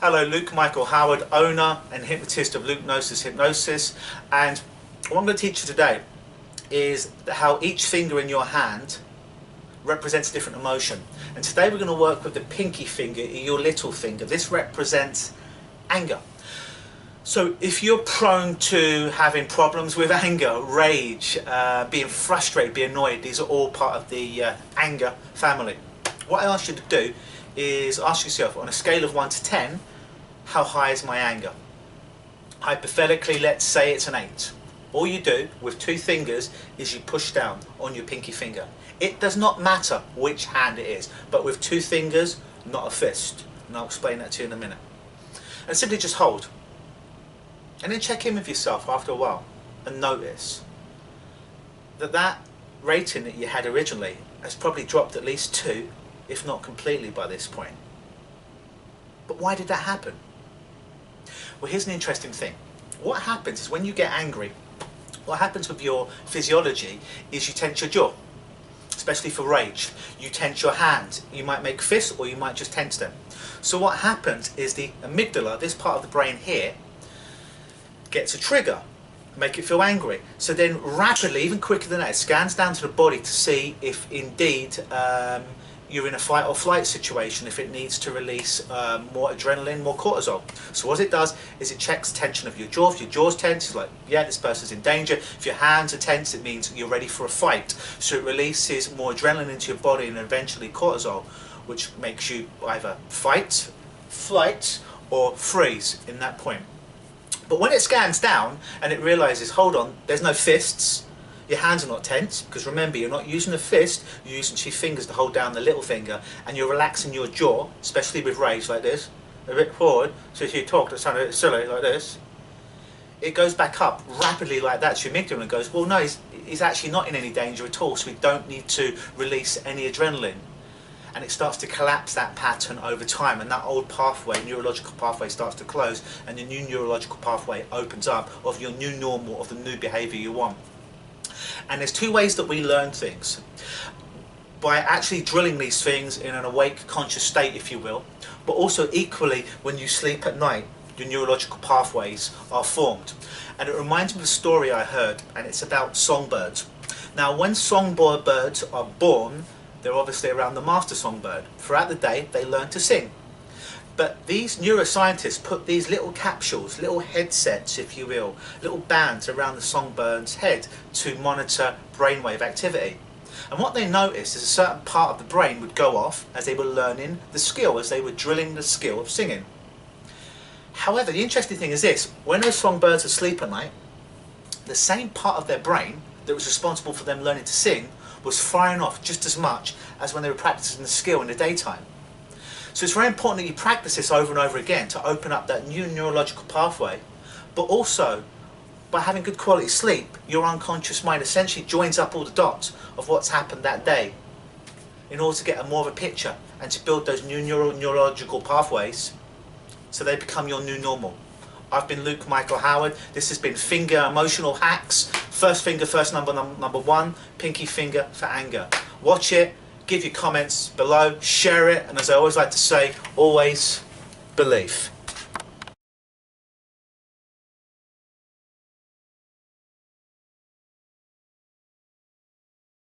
Hello, Luke Michael Howard, owner and hypnotist of Hypnosis, and what I'm going to teach you today is how each finger in your hand represents a different emotion. And today we're going to work with the pinky finger, your little finger. This represents anger. So if you're prone to having problems with anger, rage, being frustrated, being annoyed, these are all part of the anger family. What I ask you to do is ask yourself, on a scale of 1 to 10, how high is my anger? Hypothetically, let's say it's an 8. All you do with 2 fingers is you push down on your pinky finger. It does not matter which hand it is, but with 2 fingers, not a fist. And I'll explain that to you in a minute. And simply just hold. And then check in with yourself after a while and notice that that rating that you had originally has probably dropped at least 2, if not completely by this point. But why did that happen? Well, here's an interesting thing. What happens is when you get angry, what happens with your physiology is you tense your jaw, especially for rage. You tense your hands. You might make fists or you might just tense them. So what happens is the amygdala, this part of the brain here, gets a trigger, make it feel angry. So then rapidly, even quicker than that, it scans down to the body to see if indeed you're in a fight or flight situation, if it needs to release more adrenaline, more cortisol. So what it does is it checks tension of your jaw. If your jaw's tense, it's like, yeah, this person's in danger. If your hands are tense, it means you're ready for a fight. So it releases more adrenaline into your body and eventually cortisol, which makes you either fight, flight, or freeze in that point. But when it scans down and it realizes, hold on, there's no fists, your hands are not tense, because remember, you're not using a fist, you're using 2 fingers to hold down the little finger, and you're relaxing your jaw, especially with rage like this, a bit forward, so if you talk that sounds a bit silly like this, it goes back up rapidly like that. So your amygdala goes, well no, he's actually not in any danger at all, so we don't need to release any adrenaline. And it starts to collapse that pattern over time, and that old pathway, neurological pathway, starts to close, and the new neurological pathway opens up of your new normal, of the new behavior you want. And there's 2 ways that we learn things. By actually drilling these things in an awake, conscious state, if you will, but also equally when you sleep at night, your neurological pathways are formed. And it reminds me of a story I heard, and it's about songbirds. Now, when songbirds are born, they're obviously around the master songbird. Throughout the day, they learn to sing. But these neuroscientists put these little capsules, little headsets, if you will, little bands around the songbird's head to monitor brainwave activity. And what they noticed is a certain part of the brain would go off as they were learning the skill, as they were drilling the skill of singing. However, the interesting thing is this: when those songbirds are asleep at night, the same part of their brain that was responsible for them learning to sing was firing off just as much as when they were practicing the skill in the daytime. So it's very important that you practice this over and over again to open up that new neurological pathway, but also by having good quality sleep, your unconscious mind essentially joins up all the dots of what's happened that day in order to get a more of a picture and to build those new neurological pathways so they become your new normal. I've been Luke Michael Howard. This has been Finger Emotional Hacks. First finger, first number 1, pinky finger for anger. Watch it, give your comments below, share it, and as I always like to say, always believe.